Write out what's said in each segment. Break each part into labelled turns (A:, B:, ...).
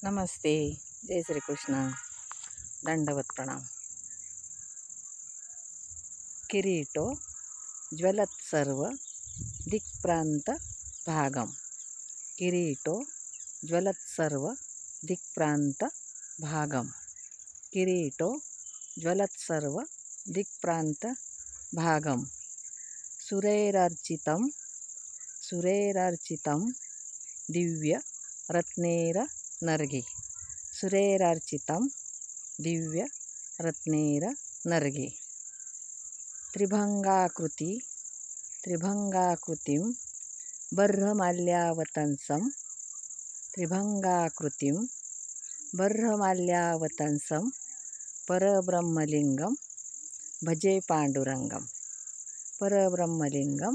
A: नमस्ते. जय श्री कृष्ण. दंडवत प्रणाम. किरीटो ज्वलत्सर्व दिक्प्रांत भागम. किरीटो ज्वलत्सर्व दिक्प्रांत भागम. किरीटो ज्वलत्सर्व दिक्प्रांत भागम. सुरैरर्चितं सुरैरर्चितं दिव्य रत्नेर नर्गे. सुरैरर्चितं दिव्य रत्नेर नर्गे. त्रिभंगाकृतिं बर्हमाल्यावतंसं. त्रिभंगाकृतिं बर्हमाल्यावतंसं परब्रह्मलिंगं भजे पांडुरंगं. परब्रह्मलिंगं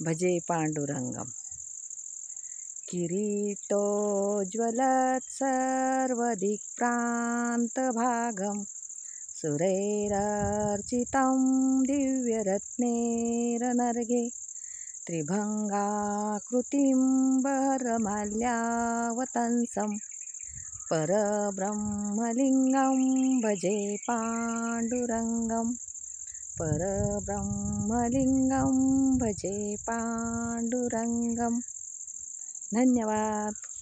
A: भजे पांडुरंगं. किरीटोज्ज्वलत्सर्वदिक्प्रान्तभागं. सुरैरर्चितं दिव्यरत्नेरनर्गे. त्रिभंगाकृतिं बर्हमाल्यावतंसं परब्रह्मलिंगं भजे पांडुरंगं. परब्रह्मलिंगं भजे पांडुरंगं. धन्यवाद.